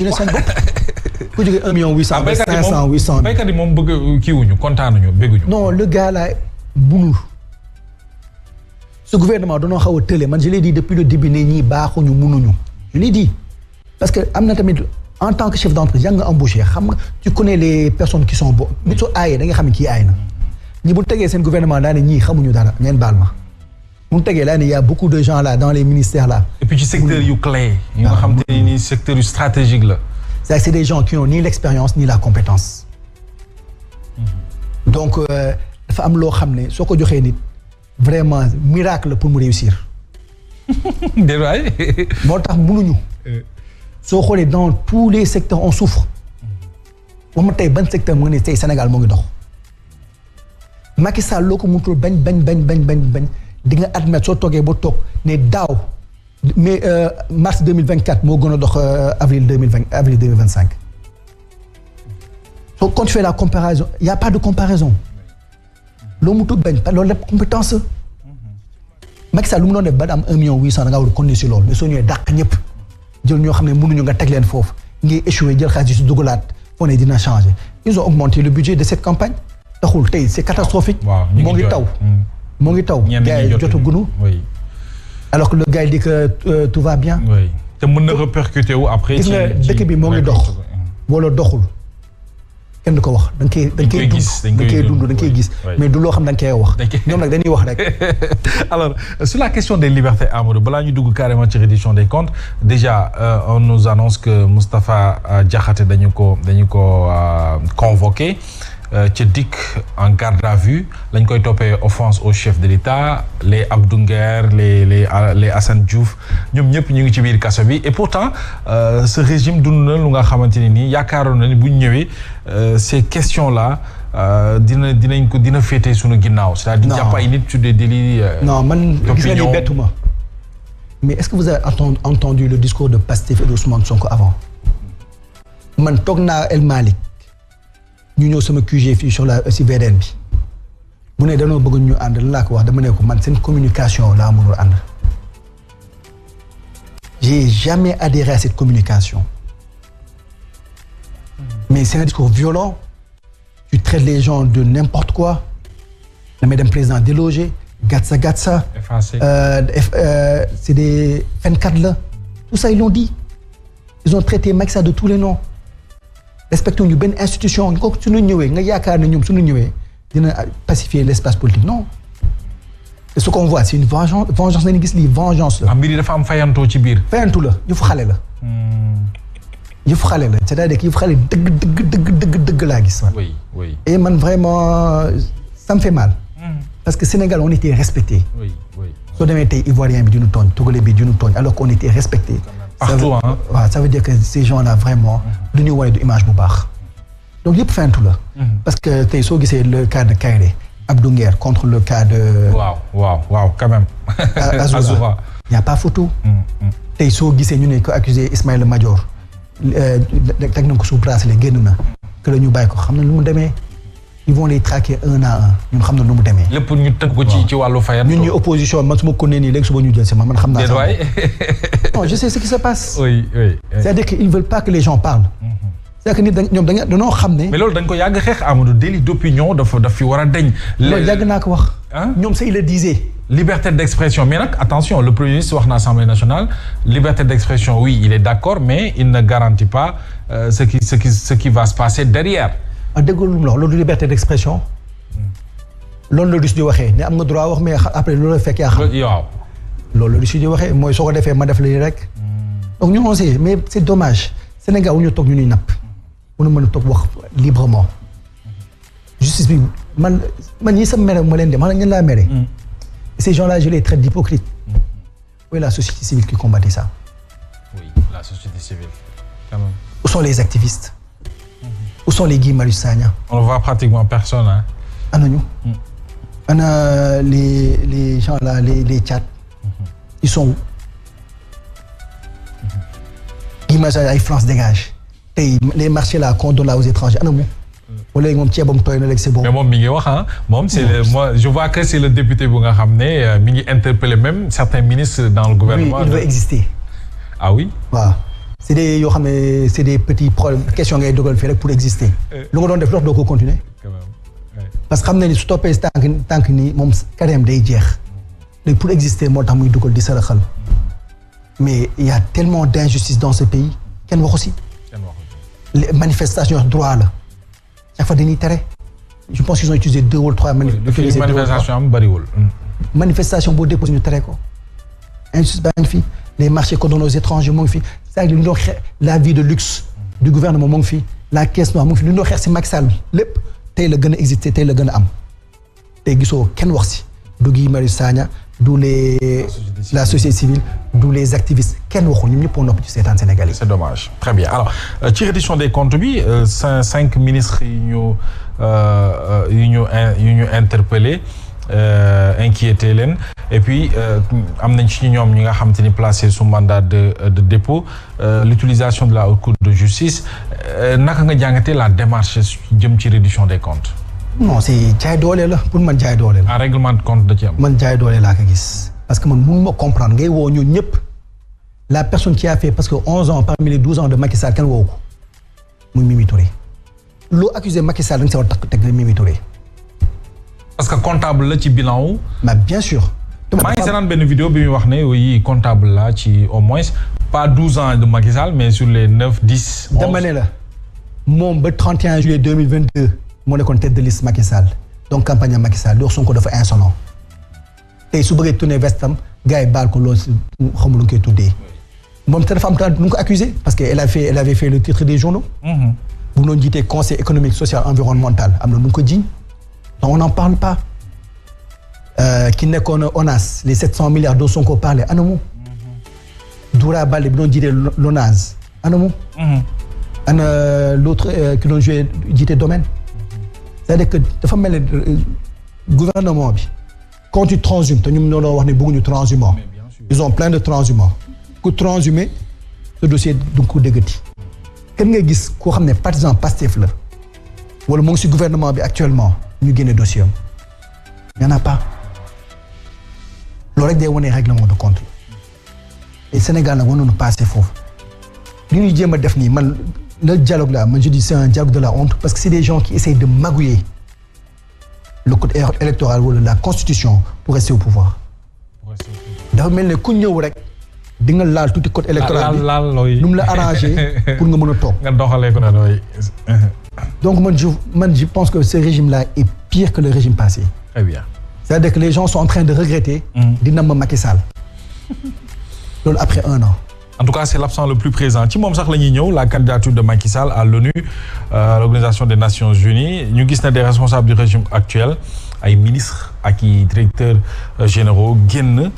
dina seen bopp ku jógee 1 million 800 500 800. béykat yi moom bëgg kiiwuñu kontaanuñu bégguñu. non le gars là bunul. ce gouvernement dañoo xaw a tële man je l'ai dit depuis le début ne ñii baaxuñu munuñu. je l'ai dit parce que am na tamit en tant que chef d'entreprise yaa nga embauché xam nga tu connais les personnes qui sont bon nit soo aayee da nga xam ne kii aay na. ñi bu tegee seen gouvernement daa ne ñii xamuñu dara ngeen baal ma. mu tegee laa ne y a beaucoup de gens là dans les ministères là. et puis ci secteur yu clé. yi nga xam te ni secteur yu stratégique la. c'est des gens qui ont ni l'expérience ni la compétence. donc dafa am loo xam ne soo ko joxee nit vraiment miracle pour mu réussir. déedéet. moo tax mënuñu. soo xoolee dans tous les secteurs on souffre. wax ma tey ban secteur mu ngi ne tey Sénégal moo ngi dox. Macky Sall loo ko mënatul bañ di nga admettre soo toogee ba toog ne daaw mais mars 2024 moo gën a dox avril 2025. soo quand tu fais la comparaison y a pas de comparaison. loo mënatul bañ loolu lépp compétence. Macky Sall lu mu doon def ba am 1 million 800 da ngaa war a continuer si loolu mais soo ñëwee dàq ñëpp jël ñoo xam ne mënuñu nga teg leen foofu ngay échoué jël xaalis si dugalaat foo ne dina changer ils ont augmenté le budget de cette campagne taxul tey c'est catastrophique. moo ngi taw. moo ngi taw gars yi jotaguñu. alors que le gars il dit que tout va bien. oui te mën na répercuter wu après. gis nga dëkk bi moo ngi dox. wala doxul kenn du ko wax da nga koy dund da nga koy gis. mais du loo xam da nga koy wax. ñoom nag dañuy wax rek. alors sur la question des libertés Amadou balaa ñu dugg carrément ci reddition des comptes déjà on nous annonce que Moustapha Diakhaté dañu ko convoqué. ca dikk en garde à vue lañ koy toppee offense au chef de l'État les Abdou Nguer les Assane Diouf ñoom ñëpp ñu ngi ci biir kaso bi et pourtant ce régime dund na lu nga xamante ne nii yaakaaroon na ni bu ñu ñëwee ces questions là dina féete suñu ginnaaw. c'est-à-dire jàpp ay nit sur des délits. non man gis nga ni bettuma mais est-ce que vous avez entendu le discours de Pastef et d'Ousmane Sonko avant man toog naa El Malick ñu ñëw sama QG fii sur la si VDN bi bu ne dañoo bëgg ñu ànd laa ko wax dama ne ko man seen communication laa mënul ànd. j'ai jamais adhéré à cette communication mais c'est un discours violent tu traites les gens de n'importe quoi damay dem président délogé gatsa effacé c'est des fenkat la tout ça ils l'ont dit ils ont traité Macky Sall de tous les noms. respecté ñu benn institution kooku suñu ñëwee nga yaakaar ne ñoom suñu ñëwee dina pacifier l'espace politique non et ce qu'on voit c'est une vengeance nañu gis lii vengeance la. mbir yi dafa am fayantoo ci biir. fayantu la yëfu xale la. yëfu xale la c'est-à-dire que yëfu xale dëgg laa gis man. oui. et man vraiment ça me fait mal. parce que Sénégal on était respecté. oui. soo demee tey Ivoirien bi dinu tooñ Togolais bi dinu tooñ alors qu'on était respecté. partout hein. waaw ça veut dire que ces gens-là vraiment lu ñu wane du image bu baax donc yëpp fentu la parce que tey soo gisee le cas de Kairé Abdou Nguer contre le cas de waaw quand même Azoura y a pas photo tey soo gisee ñu ne ko accusé Ismaïla Madior teg nañ ko sous bracelet génn na que la ñu bàyyi ko xam na lu mu demee ils vont les traquer un à un ñun xam na lu mu demee. lépp ñu tënk ko ci wàllu fayat. ñun ñuy opposition man su ma ko nee nii léegi suba ñu jël si man xam naa. non je sais ce qui se passe. oui. c'est-à-dire qu'ils ne veulent pas que les gens parlent. c'est-à-dire que nit ñoom dañoo xam ne. mais loolu dañ ko yàgg xeex Amadou délit d'opinion daf fi war a deñ. loolu yàgg naa ko wax. ñoom sax il le disait. liberté d'expression mais nag attention le premier ministre wax na Assemblée nationale liberté d'expression oui il est d'accord mais il ne garantit pas ce qui va se passer derrière. déggoo lu mu la wax loolu liberté d'expression. loolu la du di waxee ne am nga droit wax mais après loolu la fekk yaa xam. waaw. loolu la du di waxee mooy soo ko defee ma def lii rek. donc ñu on sait mais c'est dommage Sénégal wu ñu toog ñu ñuy napp. wu ñu mën a toog wax librement. justice bi man ñi sa mere ma leen de man ñan laa mere. ces gens-là je les traite d'hypocrites. Où est la société civile qui combattait ça? Oui, la société civile. Quand même. Où sont les activistes? Où sont les Guy Marius Sagna? On ne voit pratiquement personne. Hein. Ana les gens là, les Tchad. Ils sont où? Guy Marius Sagna, France dégage. Les marchés là qu'on donne là aux étrangers. Ana mu. Wala moom ceebam tooy na léegi c'est bon. Mais moom mi ngi wax ah moom c'est moi je vois que c'est le député bu nga xam ne mi ngi interpeller même certains ministres dans le gouvernement. Oui, il veut exister. Ah oui? waaw c'est des yoo xam ne c'est des petits problèmes questions ngay dogal fii rek pour exister. lu nga doon def lox doo ko continuer. parce que xam na ni su toppee tànk nii moom carrière day jeex. léegi pour exister moo tax muy dugal di saraxal. mais il y a tellement d'injustice dans ce pays kenn waxu si. les manifestations droit la chaque fois dañuy tere. je pense qu'ils ont utilisé 2 ou 3 manifestations am bariwul. manifestation boo déposé ñu tere ko. injustice baa ngi fi les marchés qu'on donne aux étrangers moo ngi fi c'est-à-dire lu ñu doon xeex la vie de luxe du gouvernement moo ngi fi la caisse noire moo ngi fi lu ñu doon xeex si Macky Sall lépp tey la gën a exister tey la gën a am tey gisoo kenn wax si du Guy Marius Sagna du la société civile du les activistes kenn waxul ñoom ñëpp a nopp ci seetaan sénégalais. c'est dommage très bien alors ci reddition des comptes bi 5 ministres yu ñu interpellé inquiété leen et puis am nañ ci ñoom ñi nga xam te ni placé sous mandat de dépôt l'utilisation de la haute cour de justice naka nga jàngatee la démarche jëm ci reddition des comptes. non c'est jaay doole la pour man jaay doole la. en règlement de compte da ci am. man jaay doole laa ko gis parce que man mënu ma comprendre ngay woo ñun ñëpp la personne qui a fait parce que 11 ans parmi les 12 ans de Macky Sall kenn woo ko muy Mimi Touré loo accusé Macky Sall da nga si war a teg Mimi Touré. parce que comptable la ci bilan wu. mais bien sûr. maa ngi seetaan benn vidéo bi muy wax ne oui comptable la ci au moins pas 12 ans de Macky Sall mais sur les 9 10. 11 dama ne la moom ba 31 juillet 2022 moo nekkoon tête de liste Macky Sall donc campagne Macky Sall loolu Sonko dafa insolent tey su bëggee tourner vestam gars yi baal ko loolu si xamul lu ñu koy tuddee moom te dafa am temps nu ñu ko accusé parce que elle avait fait le titre des journaux. bu noonu jiitee conseil économique social environnemental am na nu ñu ko jiiñ donc on n'en parle pas. ki nekkoon ONAS les 700 milliards dont Sonko parlait anamu. Doura Baldé bi doon jiite l'ONAS anamu. ana l'autre qui doon joué jiite domaine. c'est-à-dire que dafa mel ne gouvernement bi quand tu transhumes te ñun ñoo doon wax ne bëgguñu transhumant. ils ont plein de transhumants. ku transhumé ce dossier du ko déggati. kenn nga gis koo xam ne partisan Pastef la wala mu ngi si gouvernement bi actuellement ñu génne dossier am. y en a pas. loolu rek day wane règlement de compte et Sénégal nag waroon na passé foofu li ñuy jéem a def nii man le dialogue là man je dis c'est un dialogue de la honte parce que c'est des gens qui essayent de magouiller le code électoral wala la constitution pour rester au pouvoir. dafa mel ne ku ñëw rek di nga laal tuuti code électoral bi nu mu la arrangé pour nga mën a toog. nga doxalee ko noonu. donc man je pense que ce régime là est pire que le régime passé. Très bien. c'est-à-dire que les gens sont en train de regretter. di namm Macky Sall. loolu après 1 an. en tout cas c'est l'absent le plus présent ci moom sax la ñuy ñëw la candidature de Macky Sall à l'ONU l'Organisation des Nations Unies ñu gis na des responsables du régime actuel ay ministres ak i directeurs généraux génn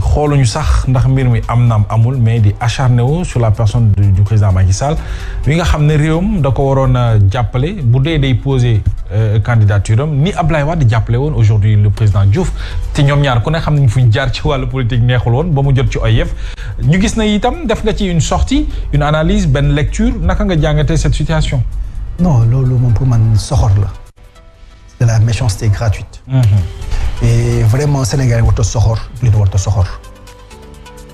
xooluñu sax ndax mbir mi am naam amul mais di acharné wu sur la personne du président Macky Sall wi nga xam ne réewam da ko waroon a jàppale bu dee day poser candidature am ni Ablaye Wade jàppale woon aujourd'hui le président Diouf te ñoom ñaar ku ne xam nañ fu ñu jaar ci wàllu politique neexul woon ba mu jot ci OIF ñu gis na itam def nga ci une sortie une analyse benn lecture naka nga jàngatee cette situation. non loolu moom pour man soxor la. de la méchanceté gratuite. Et vraiment Sénégal warut a soxor nit warut a soxor.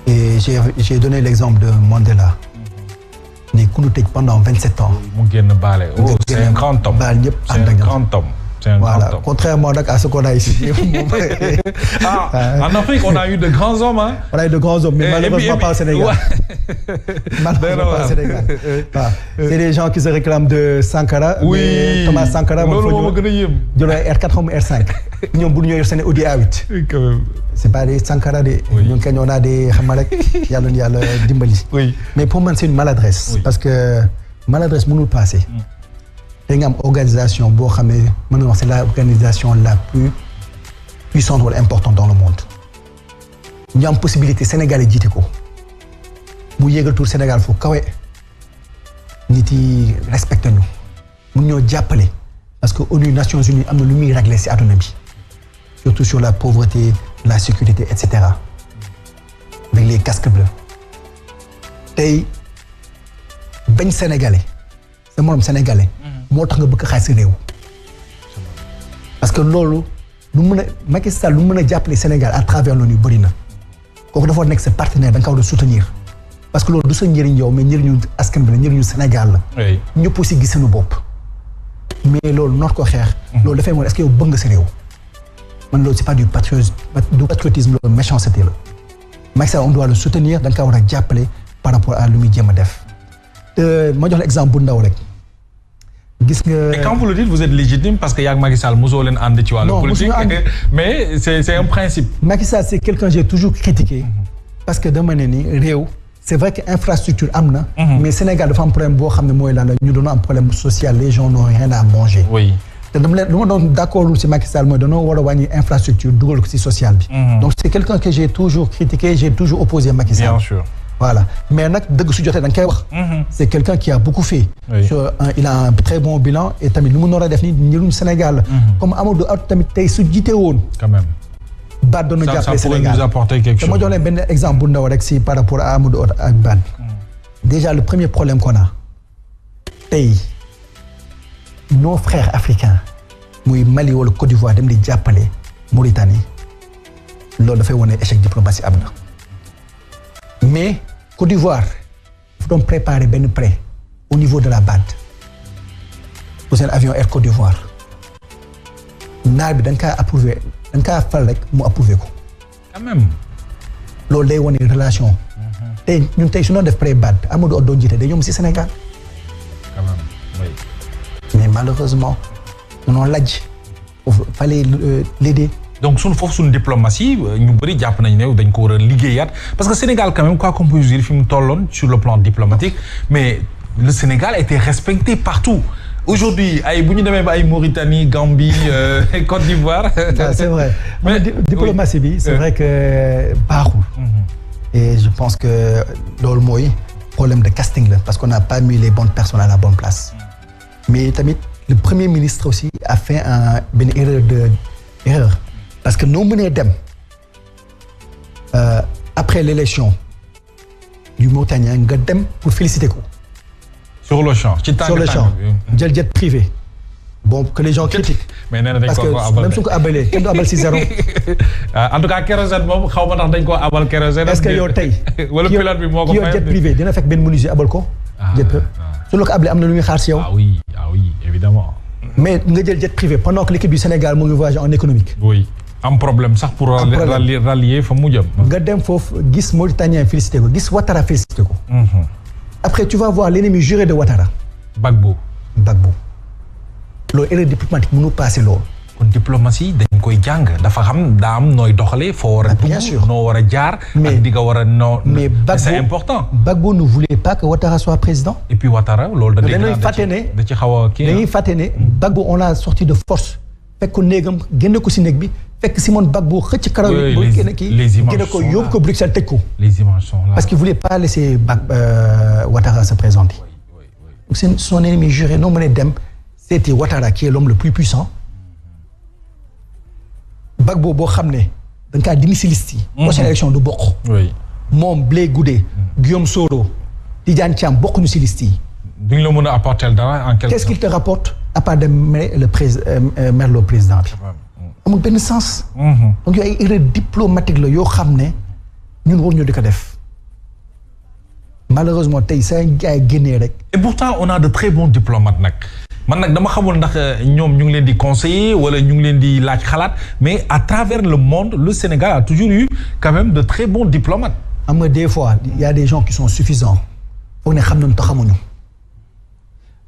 et j'ai donné l'exemple de Mandela. ne ku ñu tëj pendant 27 ans. mu génn baale. c'est un grand homme. baal ñëpp ànd ak grand homme. Voilà, contrairement à ce qu'on a ici. En Afrique, on a eu de grands hommes. Hein? On a eu de grands hommes, mais malheureusement pas au Sénégal. Ouais. Malheureusement pas au Sénégal. C'est des gens qui se réclament de Sankara. Oui. Thomas Sankara, de la R4 ou R5. Nous avons eu Audi A8. C'est pas des Sankara, on a des Hamalek, Dimbali. Mais pour moi, c'est une maladresse. Parce que maladresse, nous nous passer. da nga am organisation boo xam ne mën na wax c'est l'organisation la plus puissante wala importante dans le monde ñu am possibilité Sénégal yi jiite ko bu yéegal tur Sénégal fu kawe nit yi respecté ñu mun ñoo jàppale parce que ONU Nations Unies am na lu muy régler ci àdduna bi surtout sur la pauvreté la sécurité et cetera avec les casques bleus tey bañ sénégalais sa morom sénégalais moo tax nga bëgg xaalis si réew parce que loolu lu mën a Macky Sall lu mën a jàppale Sénégal à travers l'ONU bëri na kooku dafa nekk sa partenaire da nga ko war a soutenir parce que loolu du sa njëriñ yow mais njëriñu askan bi la njëriñu Sénégal la. oui ñëpp aussi gis seen bopp. mais loolu noot ko xeex. loolu dafay mooy est-ce que yow bëgg nga sa réew. man loolu c'est pas du patriotisme loolu méchanceté la. Macky Sall on doit le soutenir da nga kaa war a jàppale par rapport à lu muy jéem a def. ma jox la exemple bu ndaw rek. gis nga. et quand vous le dites vous êtes légitime parce que yaa ngi Macky Sall mosoo leen ànd ci wàllu politique mais c'est un principe. Macky Sall c'est quelqu'un que j'ai toujours critiqué. parce que dama ne ni réew. c'est vrai que infrastructure am na. mais Sénégal dafa am problème boo xam ne mooy lan la ñu doon am problème social les gens n'ont rien à manger. oui te dama leen lu ma doon d'accord ci Macky Sall mooy dañoo war a wàññi infrastructure dugal ko ci social bi. donc c'est quelqu'un que j'ai toujours critiqué j'ai toujours opposé Macky Sall. bien sûr. voilà mais nag dëgg su jotee da nga koy wax. c'est quelqu'un qui a beaucoup fait. oui il a un très bon bilan et tamit lu mu nar a def nii njëriñu Sénégal. comme Amadou tamit tey su jiite woon. quand même. Bad doon na jàppale Sénégal ça pourrait nous apporter quelque chose. dama jox leen benn exemple bu ndaw rek si par rapport à Amadou ak Bad. déjà le premier problème qu'on a tey nos frères africains muy Mali wala Côte d'Ivoire dem di jàppale Mauritanie loolu dafay wane échec diplomatie am na mais Côte d'Ivoire fu doon préparer benn prêt au niveau de la BAD pour seen avion Air Côte d'Ivoire naar bi da nga kaa approuvé da nga kaa fal rek mu approuvé ko. quand même. loolu day wane relation. tey ñun tey su ñu doon def pré BAD Amadou doon jiite day ñoom si Sénégal. quand même oui. mais malheureusement dañoo laaj foofu fallait l'aider. donc suñu diplomatie ñu bëri jàpp nañu ne dañ ko war a liggéeyaat parce que Sénégal quand même quoi qu'on puisse dire fi mu tolloon sur le plan diplomatique mais le Sénégal était respecté partout. aujourd'hui ay bu ñu demee ba ay Mauritanie Gambie Côte d'Ivoire. c'est vrai mais diplomatie bi c'est vrai que baaxul. et je pense que loolu mooy problème de casting la parce qu'on n'a pas mis les bonnes personnes à la bonne place. mais tamit le premier ministre aussi a fait benn erreur parce que noo mënee dem après l'élection du Mauritanien nga dem pour féliciter ko. sur le champ jël jet privé. bon que les gens critiquent. mais nee na dañ parce que même su ko abalee kenn du abal si zéro. en tout cas kérosène moom xaw ma ndax dañ koo abal kérosène. est-ce que yow tey. wala pilote bi moo ko fay jet privé dina fekk benn menuisier abal ko. su la ko abalee am na lu muy xaar si yow. ah oui évidemment. mais nga jël jet privé pendant que l'équipe du Sénégal mu ngi voyage en économique. oui am problème sax pour. rallier fa mu jëm. nga dem foofu gis Mauritanien félicité ko gis Ouattara félicité ko. après tu vas voir l'ennemi juré de Ouattara. Gbagbo. loolu erreur diplomatique mënu passé loolu. kon diplomatie dañ koy jàng dafa xam daa am nooy doxalee foo war a bien sûr noo war a jaar. mais ak di nga war a noo. mais c'est important. Gbagbo ne voulait pas que Ouattara soit président. et puis Ouattara loolu da ci xaw a kii dañuy fàtte ne Gbagbo on l'a sorti de force. fekk ko néegam génne ko si néeg bi fekk Simone Gbagbo xëcc karaw yi. ba génne kii génne ko yóbbu ko Bruxelles tëj ko. les images sont là. parce qu'il voulait pas laisser Ouattara se présenter. donc c'est son ennemi juré noo mënee dem. c'était Ouattara qui est l'homme le plus puissant. Gbagbo boo xam ne da nga kaa dindi si liste yi. prochaine élection du bokk. oui moom Blé Goudé. Guillaume Soro. Tidiane Thiam bokkuñu si liste yi. duñ la mën a apporter dara en quelque. qu'est-ce qu'il te rapporte à part de merlo président bi. amul benn sens. donc yooyu ay erreur diplomatique la yoo xam ne ñun war ñu di ko def. malheureusement tey saa jaay génnee rek. et pourtant on a de très bons diplomates nag. man nag dama xamul ndax ñoom ñu ngi leen di conseiller wala ñu ngi leen di laaj xalaat mais à travers le monde le Sénégal a toujours eu quand même de très bons diplomates. am nga des fois il y a des gens qui sont suffisants foog ne xam nañu te xamuñu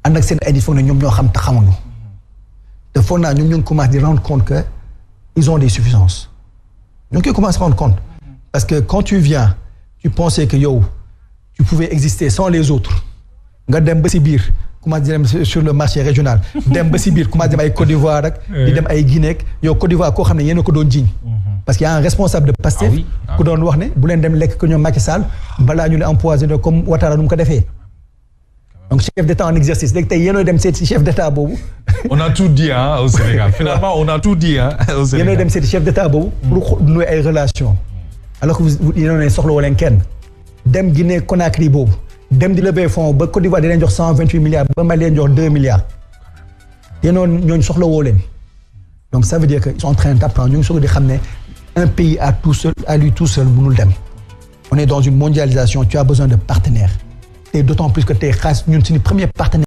ànd ak seen ay nit foog ne ñoom ñoo xam te xamuñu te foog naa ñoom ñu ngi commencé di rendre compte que ils ont des suffisances ñoo ngi koy commencé rendre compte parce que quand tu viens tu pensais que yow tu pouvais exister sans les autres nga dem ba si biir. commencé dem sur le marché régional dem ba si biir commencé dem ay Côte d'Ivoire rek di dem ay Guinée yow Côte d'Ivoire koo xam ne yéen a ko doon jiiñ parce qu'il y a un responsable de Pastef ku doon wax ne bu leen dem lekk ko ñoom Macky Sall balaa ñu ne empoisonné comme Ouattara nu mu ko defee donc chef d'état en exercice léegi tey yéenooy dem seeti chef d'état boobu on a tout dit au Sénégal finalement on a tout dit au Sénégal yéenooy dem seeti chef d'état boobu pour nouer ay relations alors que yéenoo ne soxla woo leen kenn dem Guinée Conakry boobu dem di lever fonds ba Côte d'Ivoire di leen jox 128 milliards ba Mali leen jox 2 milliards yéenoon ñooñu soxla woo leen donc ça veut dire que ils sont en train d'apprendre ñu ngi soog di xam ne un pays à lui tout seul mënul dem on est dans une mondialisation tu as besoin de partenaires et d'autant plus que tey xaalis ñun suñu premier partenaire